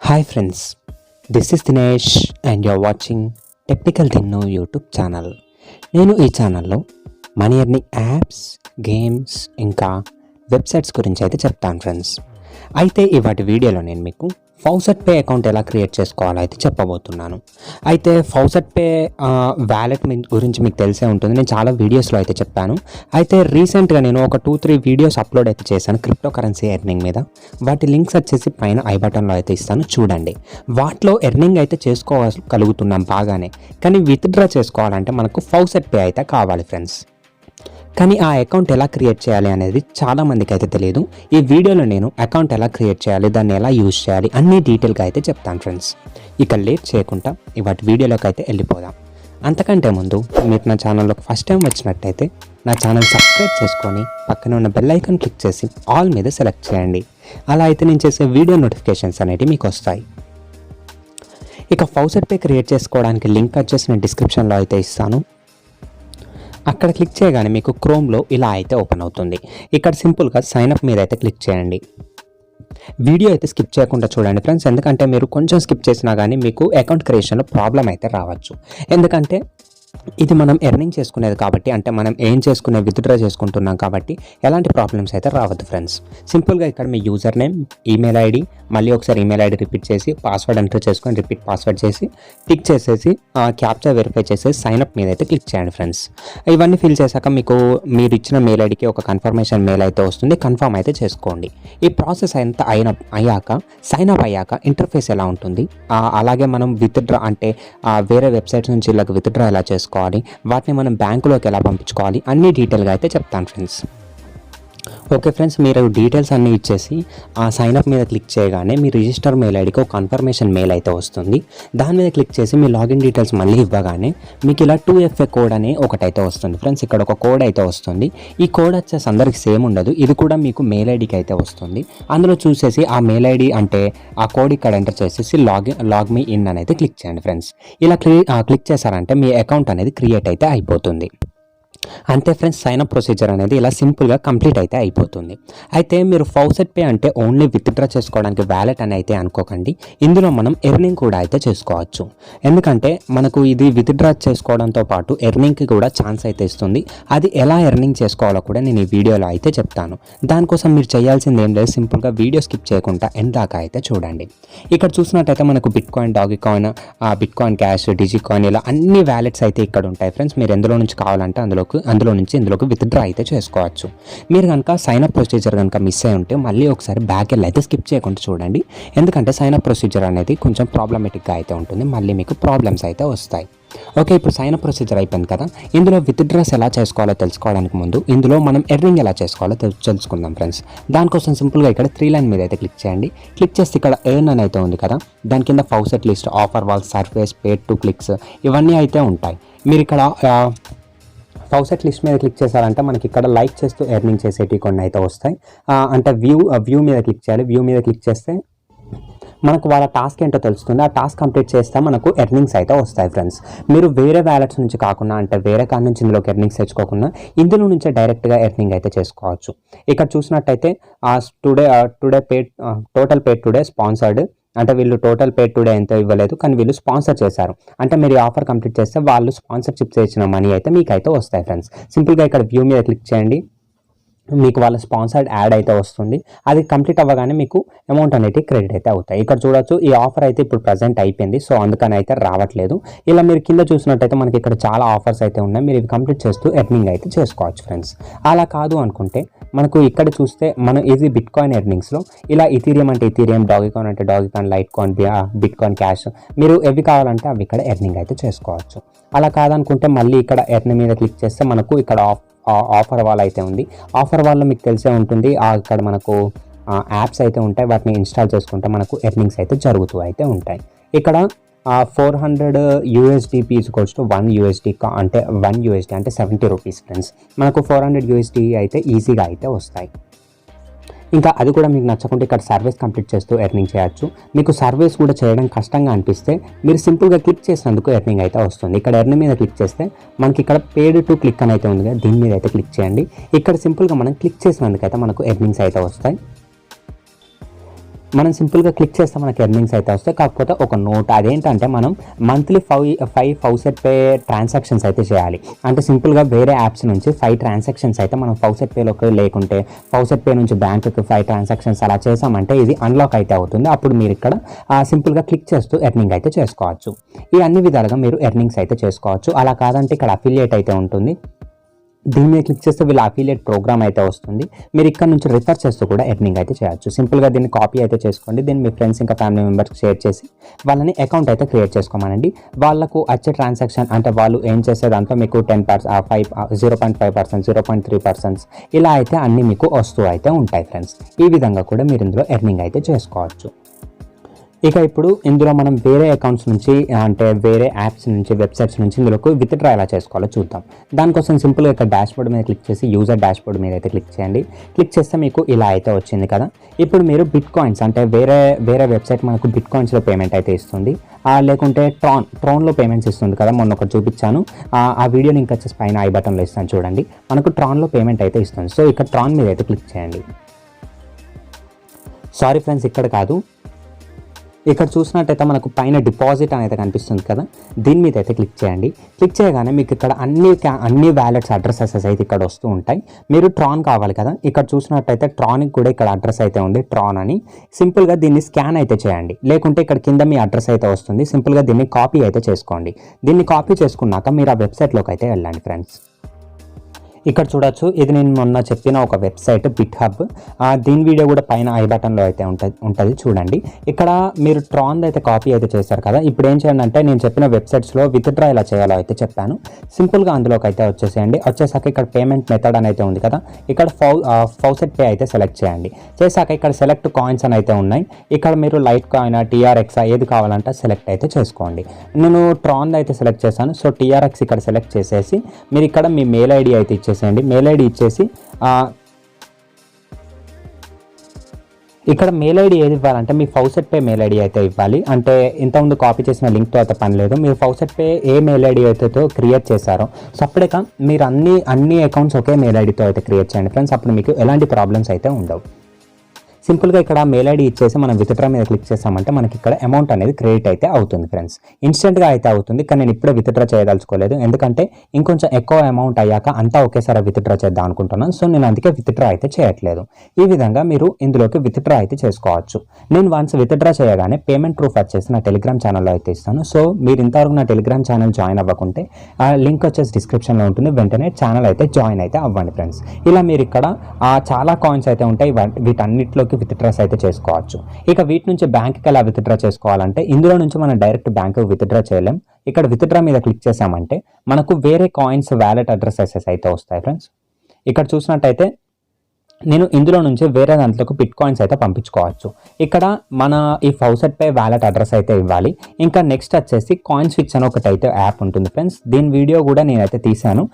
Hi friends, this is Dinesh and you're watching Technical Dinno YouTube channel. నేను ఈ ఛానల్లో money earning apps, games ఇంకా websites గురించి అయితే చెప్తాను ఫ్రెండ్స్. అయితే ఇవాటి వీడియోలో నేను మీకు ఫౌసెట్ పే అకౌంట్ ఎలా క్రియేట్ చేసుకోవాలో అయితే చెప్పబోతున్నాను. అయితే ఫౌసెట్ పే వ్యాలెట్ గురించి మీకు తెలిసే ఉంటుంది, నేను చాలా వీడియోస్లో అయితే చెప్పాను. అయితే రీసెంట్గా నేను ఒక 2-3 వీడియోస్ అప్లోడ్ అయితే చేశాను క్రిప్టో కరెన్సీ ఎర్నింగ్ మీద. వాటి లింక్స్ వచ్చేసి పైన ఐ బటన్లో అయితే ఇస్తాను, చూడండి. వాటిలో ఎర్నింగ్ అయితే చేసుకోగలుగుతున్నాం బాగానే, కానీ విత్డ్రా చేసుకోవాలంటే మనకు ఫౌసెట్ పే అయితే కావాలి ఫ్రెండ్స్. కానీ ఆ అకౌంట్ ఎలా క్రియేట్ చేయాలి అనేది చాలామందికి అయితే తెలియదు. ఈ వీడియోలో నేను అకౌంట్ ఎలా క్రియేట్ చేయాలి, దాన్ని ఎలా యూజ్ చేయాలి అన్నీ డీటెయిల్గా అయితే చెప్తాను ఫ్రెండ్స్. ఇక లేట్ చేయకుండా ఇవాటి వీడియోలోకి అయితే వెళ్ళిపోదాం. అంతకంటే ముందు మీరు నా ఛానల్లోకి ఫస్ట్ టైం వచ్చినట్టయితే నా ఛానల్ సబ్స్క్రైబ్ చేసుకొని పక్కన ఉన్న బెల్ ఐకాన్ క్లిక్ చేసి ఆల్ మీద సెలెక్ట్ చేయండి. అలా అయితే నేను చేసే వీడియో నోటిఫికేషన్స్ అనేవి మీకు వస్తాయి. ఇక ఫౌసెట్ పే క్రియేట్ చేసుకోవడానికి లింక్ వచ్చేసి నేను డిస్క్రిప్షన్లో అయితే ఇస్తాను. అక్కడ క్లిక్ చేయగానే మీకు క్రోమ్లో ఇలా అయితే ఓపెన్ అవుతుంది. ఇక్కడ సింపుల్గా సైన్అప్ మీద అయితే క్లిక్ చేయండి. వీడియో అయితే స్కిప్ చేయకుండా చూడండి ఫ్రెండ్స్, ఎందుకంటే మీరు కొంచెం స్కిప్ చేసినా కానీ మీకు అకౌంట్ క్రియేషన్లో ప్రాబ్లం అయితే రావచ్చు. ఎందుకంటే ఇది మనం ఎర్నింగ్ చేసుకునేది కాబట్టి, అంటే మనం ఏం చేసుకునే విత్డ్రా చేసుకుంటున్నాం కాబట్టి ఎలాంటి ప్రాబ్లమ్స్ అయితే రావద్దు ఫ్రెండ్స్. సింపుల్గా ఇక్కడ మీ యూజర్ నేమ్, ఈమెయిల్ ఐడి, మళ్ళీ ఒకసారి ఈమెయిల్ ఐడి రిపీట్ చేసి పాస్వర్డ్ ఎంటర్ చేసుకొని రిపీట్ పాస్వర్డ్ చేసి టిక్ చేసేసి క్యాప్చా వెరిఫై చేసేసి సైన్అప్ మీద అయితే క్లిక్ చేయండి ఫ్రెండ్స్. ఇవన్నీ ఫిల్ చేశాక మీకు మీరు ఇచ్చిన మెయిల్ ఐడికి ఒక కన్ఫర్మేషన్ మెయిల్ అయితే వస్తుంది, కన్ఫర్మ్ అయితే చేసుకోండి. ఈ ప్రాసెస్ అంతా అయ్యాక సైన్అప్ అయ్యాక ఇంటర్ఫేస్ ఎలా ఉంటుంది, అలాగే మనం విత్డ్రా అంటే వేరే వెబ్సైట్స్ నుంచి ఇలా విత్డ్రా ఎలా చేసుకోవాలి, వాటిని మనం బ్యాంకులోకి ఎలా పంపించుకోవాలి అన్ని డీటెయిల్గా అయితే చెప్తాను ఫ్రెండ్స్. ఓకే ఫ్రెండ్స్, మీరు డీటెయిల్స్ అన్నీ ఇచ్చేసి ఆ సైన్అప్ మీద క్లిక్ చేయగానే మీ రిజిస్టర్ మెయిల్ ఐడికి ఒక కన్ఫర్మేషన్ మెయిల్ అయితే వస్తుంది. దాని మీద క్లిక్ చేసి మీ లాగిన్ డీటెయిల్స్ మళ్ళీ ఇవ్వగానే మీకు ఇలా 2FA కోడ్ అనే ఒకటైతే వస్తుంది ఫ్రెండ్స్. ఇక్కడ ఒక కోడ్ అయితే వస్తుంది. ఈ కోడ్ వచ్చేసి అందరికి సేమ్ ఉండదు, ఇది కూడా మీకు మెయిల్ ఐడికి అయితే వస్తుంది. అందులో చూసేసి ఆ మెయిల్ ఐడి అంటే ఆ కోడ్ ఇక్కడ ఎంటర్ చేసేసి లాగ్ మీ ఇన్ అనేది క్లిక్ చేయండి ఫ్రెండ్స్. ఇలా క్లిక్ చేశారంటే మీ అకౌంట్ అనేది క్రియేట్ అయితే అయిపోతుంది. అంతే ఫ్రెండ్స్, సైన్అప్ ప్రొసీజర్ అనేది ఇలా సింపుల్గా కంప్లీట్ అయితే అయిపోతుంది. అయితే మీరు ఫౌసెట్ పే అంటే ఓన్లీ విత్డ్రా చేసుకోవడానికి వ్యాలెట్ అని అయితే అనుకోకండి, ఇందులో మనం ఎర్నింగ్ కూడా అయితే చేసుకోవచ్చు. ఎందుకంటే మనకు ఇది విత్డ్రా చేసుకోవడంతో పాటు ఎర్నింగ్కి కూడా ఛాన్స్ అయితే ఇస్తుంది. అది ఎలా ఎర్నింగ్ చేసుకోవాలో కూడా నేను ఈ వీడియోలో అయితే చెప్తాను. దానికోసం మీరు చేయాల్సింది ఏం లేదు, సింపుల్గా వీడియో స్కిప్ చేయకుండా ఎండ్ దాకా అయితే చూడండి. ఇక్కడ చూసినట్టయితే మనకు బిట్కాయిన్, డాగీకాయిన్, బిట్కాయిన్ క్యాష్, డిజికాయిన్ ఇలా అన్ని వ్యాలెట్స్ అయితే ఇక్కడ ఉంటాయి ఫ్రెండ్స్. మీరు ఎందులో నుంచి కావాలంటే అందులో నుంచి ఇందులోకి విత్డ్రా అయితే చేసుకోవచ్చు. మీరు కనుక సైన్అప్ ప్రొసీజర్ కనుక మిస్ అయి ఉంటే మళ్ళీ ఒకసారి బ్యాక్ వెళ్ళి అయితే స్కిప్ చేయకుండా చూడండి, ఎందుకంటే సైన్అప్ ప్రొసీజర్ అనేది కొంచెం ప్రాబ్లమేటిక్గా అయితే ఉంటుంది, మళ్ళీ మీకు ప్రాబ్లమ్స్ అయితే వస్తాయి. ఓకే, ఇప్పుడు సైన్అప్ ప్రొసీజర్ అయిపోయింది కదా. ఇందులో విత్డ్రాస్ ఎలా చేసుకోవాలో తెలుసుకోవడానికి ముందు ఇందులో మనం ఎర్నింగ్ ఎలా చేసుకోవాలో తెలుసుకుందాం ఫ్రెండ్స్. దానికోసం సింపుల్గా ఇక్కడ 3 లైన్ మీద అయితే క్లిక్ చేయండి. క్లిక్ చేస్తే ఇక్కడ ఎర్న్ అని అయితే ఉంది కదా, దాని కింద faucet list, offer wall, surface, paid to clicks ఇవన్నీ అయితే ఉంటాయి. మీరు ఇక్కడ ఫౌసెట్ లిస్ట్ మీద క్లిక్ చేశారంటే మనకి ఇక్కడ లైక్ చేస్తూ ఎర్నింగ్ చేసేటి కొన్ని అయితే వస్తాయి. అంటే వ్యూ మీద క్లిక్ చేయాలి. వ్యూ మీద క్లిక్ చేస్తే మనకు వాళ్ళ టాస్క్ ఏంటో తెలుస్తుంది. ఆ టాస్క్ కంప్లీట్ చేస్తే మనకు ఎర్నింగ్స్ అయితే వస్తాయి ఫ్రెండ్స్. మీరు వేరే వ్యాలెట్స్ నుంచి కాకుండా, అంటే వేరే కాడ నుంచి ఇందులోకి ఎర్నింగ్స్ తెచ్చుకోకుండా ఇందులో నుంచే డైరెక్ట్గా ఎర్నింగ్ అయితే చేసుకోవచ్చు. ఇక్కడ చూసినట్టయితే టుడే పేడ్, టోటల్ పేడ్ టుడే స్పాన్సర్డ్, అంటే వీళ్ళు టోటల్ పేడ్ టుడే ఎంత ఇవ్వలేదు, కానీ వీళ్ళు స్పాన్సర్ చేశారు. అంటే మీరు ఈ ఆఫర్ కంప్లీట్ చేస్తే వాళ్ళు స్పాన్సర్షిప్ చేసిన మనీ అయితే మీకు అయితే వస్తాయి ఫ్రెండ్స్. సింపుల్గా ఇక్కడ వ్యూ మీద క్లిక్ చేయండి, మీకు వాళ్ళ స్పాన్సర్డ్ యాడ్ అయితే వస్తుంది. అది కంప్లీట్ అవ్వగానే మీకు అమౌంట్ అనేది క్రెడిట్ అయితే అవుతాయి. ఇక్కడ చూడొచ్చు ఈ ఆఫర్ అయితే ఇప్పుడు ప్రజెంట్ అయిపోయింది, సో అందుకని అయితే రావట్లేదు. ఇలా మీరు కింద చూసినట్టయితే మనకి ఇక్కడ చాలా ఆఫర్స్ అయితే ఉన్నాయి, మీరు ఇవి కంప్లీట్ చేస్తూ ఎర్నింగ్ అయితే చేసుకోవచ్చు ఫ్రెండ్స్. అలా కాదు అనుకుంటే మనకు ఇక్కడ చూస్తే మనం ఇది బిట్కాయిన్ ఎర్నింగ్స్లో ఇలా ఇథీరియం అంటే ఇథీరియం, డాగీకాయిన్ అంటే డాగీకాయిన్, లైట్ కాయిన్, బిట్కాయిన్ క్యాష్, మీరు ఎవి కావాలంటే అవి ఇక్కడ ఎర్నింగ్ అయితే చేసుకోవచ్చు. అలా కాదనుకుంటే మళ్ళీ ఇక్కడ ఎర్న్ మీద క్లిక్ చేస్తే మనకు ఇక్కడ ఆఫర్ వాల్ అయితే ఉంది. ఆఫర్ వాల్లో మీకు తెలిసే ఉంటుంది, ఇక్కడ మనకు యాప్స్ అయితే ఉంటాయి, వాటిని ఇన్స్టాల్ చేసుకుంటే మనకు ఎర్నింగ్స్ అయితే జరుగుతూ అయితే ఉంటాయి. ఇక్కడ 400 USDP ఈక్వల్స్ టు 1 USD అంటే 1 USD అంటే 70 రూపీస్ ఫ్రెండ్స్. మనకు 400 USD అయితే ఈజీగా అయితే వస్తాయి. ఇంకా అది కూడా మీకు నచ్చకుంటే ఇక్కడ సర్వీస్ కంప్లీట్ చేస్తూ ఎర్నింగ్ చేయొచ్చు. మీకు సర్వీస్ కూడా చేయడం కష్టంగా అనిపిస్తే మీరు సింపుల్గా క్లిక్ చేసినందుకు ఎర్నింగ్ అయితే వస్తుంది. ఇక్కడ ఎర్న్ మీద క్లిక్ చేస్తే మనకి ఇక్కడ పేడ్ టు క్లిక్ అని అయితే ఉంది కదా, దీని మీద అయితే క్లిక్ చేయండి. ఇక్కడ సింపుల్గా మనం క్లిక్ చేసినందుకైతే మనకు ఎర్నింగ్స్ అయితే వస్తాయి. మనం సింపుల్గా క్లిక్ చేస్తే మనకి ఎర్నింగ్స్ అయితే వస్తాయి. కాకపోతే ఒక నోట్ అదేంటంటే మనం మంత్లీ 5 ఫౌసెట్ పే ట్రాన్సాక్షన్స్ అయితే చేయాలి. అంటే సింపుల్గా వేరే యాప్స్ నుంచి 5 ట్రాన్సాక్షన్స్ అయితే మనం ఫౌసెట్ పేలోకి లేకుంటే ఫౌసెట్ పే నుంచి బ్యాంకుకి 5 ట్రాన్సాక్షన్స్ అలా చేసామంటే ఇది అన్లాక్ అయితే అవుతుంది. అప్పుడు మీరు ఇక్కడ సింపుల్గా క్లిక్ చేస్తూ ఎర్నింగ్ అయితే చేసుకోవచ్చు. ఈ అన్ని విధాలుగా మీరు ఎర్నింగ్స్ అయితే చేసుకోవచ్చు. అలా కాదంటే ఇక్కడ అఫిలియేట్ అయితే ఉంటుంది. దీని మీద క్లిక్ చేస్తే వీళ్ళ అఫిలియేట్ ప్రోగ్రామ్ అయితే వస్తుంది. మీరు ఇక్కడ నుంచి రిఫర్ చేస్తూ కూడా ఎర్నింగ్ అయితే చేయొచ్చు. సింపుల్గా దీన్ని కాపీ అయితే చేసుకోండి. దీన్ని మీ ఫ్రెండ్స్ ఇంకా ఫ్యామిలీ మెంబర్స్కి షేర్ చేసి వాళ్ళని అకౌంట్ అయితే క్రియేట్ చేసుకోమనండి. వాళ్ళకు వచ్చే ట్రాన్సాక్షన్ అంటే వాళ్ళు ఏం చేసేదంతా మీకు 0.5%, 0.3% ఇలా అయితే అన్నీ మీకు వస్తూ అయితే ఉంటాయి ఫ్రెండ్స్. ఈ విధంగా కూడా మీరు ఇందులో ఎర్నింగ్ అయితే చేసుకోవచ్చు. ఇక ఇప్పుడు ఇందులో మనం వేరే అకౌంట్స్ నుంచి అంటే వేరే యాప్స్ నుంచి వెబ్సైట్స్ నుంచి ఇందులోకి విత్డ్రా ఎలా చేసుకోవాలో చూద్దాం. దానికోసం సింపుల్గా ఇక్కడ డాష్బోర్డ్ మీద క్లిక్ చేసి యూజర్ డాష్బోర్డ్ మీద అయితే క్లిక్ చేయండి. క్లిక్ చేస్తే మీకు ఇలా అయితే వచ్చింది కదా. ఇప్పుడు మీరు బిట్ కాయిన్స్ అంటే వేరే వెబ్సైట్ మనకు బిట్ కాయిన్స్లో పేమెంట్ అయితే ఇస్తుంది, లేకుంటే ట్రాన్లో పేమెంట్స్ ఇస్తుంది కదా. మొన్న ఒకటి చూపించాను, ఆ వీడియో లింక్ వచ్చేసి పైన ఐ బటన్లో ఇస్తాను చూడండి. మనకు ట్రాన్లో పేమెంట్ అయితే ఇస్తుంది. సో ఇక్కడ ట్రాన్ మీద అయితే క్లిక్ చేయండి. సారీ ఫ్రెండ్స్, ఇక్కడ కాదు, ఇక్కడ చూసినట్టయితే మనకు పైన డిపాజిట్ అనేది కనిపిస్తుంది కదా, దీని మీద అయితే క్లిక్ చేయండి. క్లిక్ చేయగానే మీకు ఇక్కడ అన్ని వ్యాలెట్స్ అడ్రసెస్ అయితే ఇక్కడ వస్తూ ఉంటాయి. మీరు ట్రాన్ కావాలి కదా, ఇక్కడ చూసినట్టయితే ట్రాన్కి కూడా ఇక్కడ అడ్రస్ అయితే ఉంది, ట్రాన్ అని. సింపుల్గా దీన్ని స్కాన్ అయితే చేయండి, లేకుంటే ఇక్కడ కింద మీ అడ్రస్ అయితే వస్తుంది. సింపుల్గా దీన్ని కాపీ అయితే చేసుకోండి. దీన్ని కాపీ చేసుకున్నాక మీరు ఆ వెబ్సైట్లోకి అయితే వెళ్ళండి ఫ్రెండ్స్. ఇక్కడ చూడొచ్చు, ఇది నేను మొన్న చెప్పిన ఒక వెబ్సైట్ బిట్ హబ్. దీని వీడియో కూడా పైన ఐ బటన్లో అయితే ఉంటుంది చూడండి. ఇక్కడ మీరు ట్రాన్ అయితే కాపీ అయితే చేశారు కదా. ఇప్పుడు ఏం చేయండి అంటే నేను చెప్పిన వెబ్సైట్స్లో విత్డ్రా ఎలా చేయాలో అయితే చెప్పాను. సింపుల్గా అందులోకి అయితే వచ్చేసేయండి. వచ్చేసాక ఇక్కడ పేమెంట్ మెథడ్ అని అయితే ఉంది కదా, ఇక్కడ ఫౌసెట్ పే అయితే సెలెక్ట్ చేయండి. చేశాక ఇక్కడ సెలెక్ట్ కాయిన్స్ అని అయితే ఉన్నాయి. ఇక్కడ మీరు లైట్ కాయిన్, TRX ఏది కావాలంటే సెలెక్ట్ అయితే చేసుకోండి. నేను ట్రాన్ అయితే సెలెక్ట్ చేశాను. సో TRX ఇక్కడ సెలెక్ట్ చేసేసి మీరు ఇక్కడ మీ మెయిల్ ఐడి అయితే ఇచ్చేసేయండి. మెయిల్ ఐడి ఇచ్చేసి ఇక్కడ మెయిల్ ఐడి ఏది ఇవ్వాలంటే మీ ఫౌసెట్ పే మెయిల్ ఐడి అయితే ఇవ్వాలి. అంటే ఇంతకుముందు కాపీ చేసిన లింక్తో అయితే పని లేదు. మీరు ఫౌసెట్ పే ఏ మెయిల్ ఐడి అయితే క్రియేట్ చేశారో సపరేట్గా మీరు అన్ని అకౌంట్స్ ఒకే మెయిల్ ఐడితో అయితే క్రియేట్ చేయండి ఫ్రెండ్స్. అప్పుడు మీకు ఎలాంటి ప్రాబ్లమ్స్ అయితే ఉండవు. సింపుల్గా ఇక్కడ మెయిల్ ఐడి ఇచ్చేసి మనం విత్డ్రా మీద క్లిక్ చేసామంటే మనకి ఇక్కడ అమౌంట్ అనేది క్రెడిట్ అయితే అవుతుంది ఫ్రెండ్స్. ఇన్స్టెంట్గా అయితే అవుతుంది, కానీ నేను ఇప్పుడే విత్డ్రా చేయదలుచుకోలేదు. ఎందుకంటే ఇంకొంచెం ఎక్కువ అమౌంట్ అయ్యాక అంతా ఒకేసారి విత్డ్రా చేద్దాం అనుకుంటున్నాను. సో నేను అందుకే విత్డ్రా అయితే చేయట్లేదు. ఈ విధంగా మీరు ఇందులోకి విత్డ్రా అయితే చేసుకోవచ్చు. నేను వన్స్ విత్డ్రా చేయగానే పేమెంట్ ప్రూఫ్ వచ్చేసి నా టెలిగ్రామ్ ఛానల్లో అయితే ఇస్తాను. సో మీరు ఇంతవరకు నా టెలిగ్రామ్ ఛానల్ జాయిన్ అవ్వకుంటే ఆ లింక్ వచ్చేసి డిస్క్రిప్షన్లో ఉంటుంది, వెంటనే ఛానల్ అయితే జాయిన్ అయితే అవ్వండి ఫ్రెండ్స్. ఇలా మీరు ఇక్కడ చాలా కాయిన్స్ అయితే ఉంటాయి, వీటన్నిటిలోకి విత్డ్రాస్ అయితే చేసుకోవచ్చు. ఇక వీటి నుంచి బ్యాంక్కి ఎలా విత్డ్రా చేసుకోవాలంటే ఇందులో నుంచి మనం డైరెక్ట్ బ్యాంకు విత్డ్రా చేయలేం. ఇక్కడ విత్డ్రా మీద క్లిక్ చేసామంటే మనకు వేరే కాయిన్స్ వ్యాలెట్ అడ్రసెస్ అయితే వస్తాయి ఫ్రెండ్స్. ఇక్కడ చూసినట్టయితే నేను ఇందులో నుంచి వేరే దాంట్లోకి బిట్ కాయిన్స్ అయితే పంపించుకోవచ్చు. ఇక్కడ మన ఈ ఫౌసెట్ పే వ్యాలెట్ అడ్రస్ అయితే ఇవ్వాలి. ఇంకా నెక్స్ట్ వచ్చేసి కాయిన్ స్విచ్ అని ఒకటి అయితే యాప్ ఉంటుంది ఫ్రెండ్స్. దీని వీడియో కూడా నేనైతే తీశాను.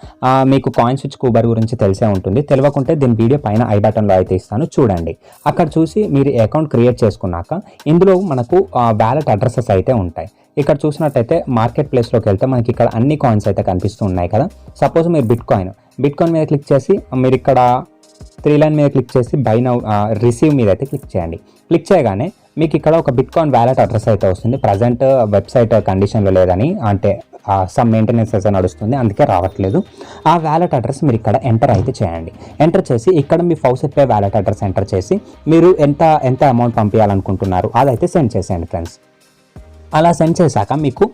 మీకు కాయిన్ స్విచ్ కూబర్ గురించి తెలిసే ఉంటుంది. తెలియకుంటే దీని వీడియో పైన ఐ బటన్లో అయితే ఇస్తాను చూడండి. అక్కడ చూసి మీరు అకౌంట్ క్రియేట్ చేసుకున్నాక ఇందులో మనకు వ్యాలెట్ అడ్రసెస్ అయితే ఉంటాయి. ఇక్కడ చూసినట్టయితే మార్కెట్ ప్లేస్లోకి వెళ్తే మనకి ఇక్కడ అన్ని కాయిన్స్ అయితే కనిపిస్తూ ఉన్నాయి కదా. సపోజ్ మీరు బిట్ కాయిన్ మీద క్లిక్ చేసి మీరు ఇక్కడ 3 లైన్ మీద క్లిక్ చేసి బై నౌ రిసీవ్ మీద అయితే క్లిక్ చేయండి. క్లిక్ చేయగానే మీకు ఇక్కడ ఒక బిట్ కాయిన్ వ్యాలెట్ అడ్రస్ అయితే వస్తుంది. ప్రజెంట్ వెబ్సైట్ కండిషన్లో లేదని, అంటే సమ్ మెయింటెనెన్స్ అయితే నడుస్తుంది, అందుకే రావట్లేదు. ఆ వ్యాలెట్ అడ్రస్ మీరు ఇక్కడ ఎంటర్ అయితే చేయండి. ఎంటర్ చేసి ఇక్కడ మీ faucet pay wallet address enter చేసి మీరు ఎంత అమౌంట్ పంపించాలనుకుంటున్నారు అదైతే సెండ్ చేసేయండి ఫ్రెండ్స్. అలా సెండ్ చేశాక మీకు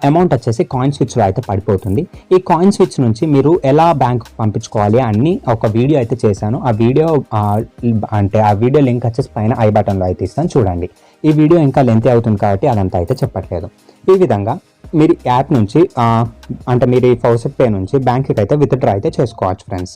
అమౌంట్ వచ్చేసి కాయిన్ స్విచ్లో అయితే పడిపోతుంది. ఈ కాయిన్ స్విచ్ నుంచి మీరు ఎలా బ్యాంక్ పంపించుకోవాలి అన్ని ఒక వీడియో అయితే చేశాను. ఆ వీడియో లింక్ వచ్చేసి పైన ఐ బటన్లో అయితే ఇస్తాను చూడండి. ఈ వీడియో ఇంకా లెంత్ అవుతుంది కాబట్టి అదంతా అయితే చెప్పట్లేదు. ఈ విధంగా మీరు యాప్ నుంచి అంటే మీరు ఈ ఫౌసెట్ పే నుంచి బ్యాంక్కి అయితే విత్డ్రా అయితే చేసుకోవచ్చు ఫ్రెండ్స్.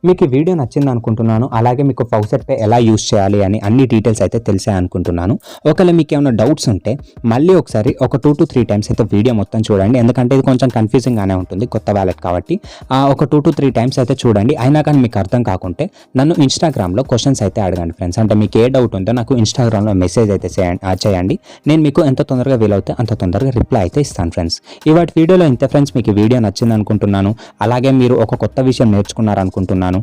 మీకు ఈ వీడియో నచ్చింది అనుకుంటున్నాను. అలాగే మీకు ఫౌసెట్ పే ఎలా యూస్ చేయాలి అని అన్ని డీటెయిల్స్ అయితే తెలిసాయి అనుకుంటున్నాను. ఒకవేళ మీకు ఏమైనా డౌట్స్ ఉంటే మళ్ళీ ఒకసారి ఒక 2 to 3 టైమ్స్ అయితే వీడియో మొత్తం చూడండి. ఎందుకంటే ఇది కొంచెం కన్ఫ్యూజింగ్గానే ఉంటుంది, కొత్త వ్యాలెట్ కాబట్టి. ఒక 2 to 3 టైమ్స్ అయితే చూడండి. అయినా కానీ మీకు అర్థం కాకుంటే నన్ను ఇన్స్టాగ్రామ్లో క్వశ్చన్స్ అయితే అడగండి ఫ్రెండ్స్. అంటే మీకు ఏ డౌట్ ఉందో నాకు ఇన్స్టాగ్రామ్లో మెసేజ్ అయితే చేయండి. నేను మీకు ఎంత తొందరగా వీలవుతే అంత తొందరగా రిప్లై అయితే ఇస్తాను ఫ్రెండ్స్. ఇవాటి వీడియోలో ఇంతే ఫ్రెండ్స్. మీకు ఈ వీడియో నచ్చింది అనుకుంటున్నాను. అలాగే మీరు ఒక కొత్త విషయం నేర్చుకున్నారు అనుకుంటున్నాను.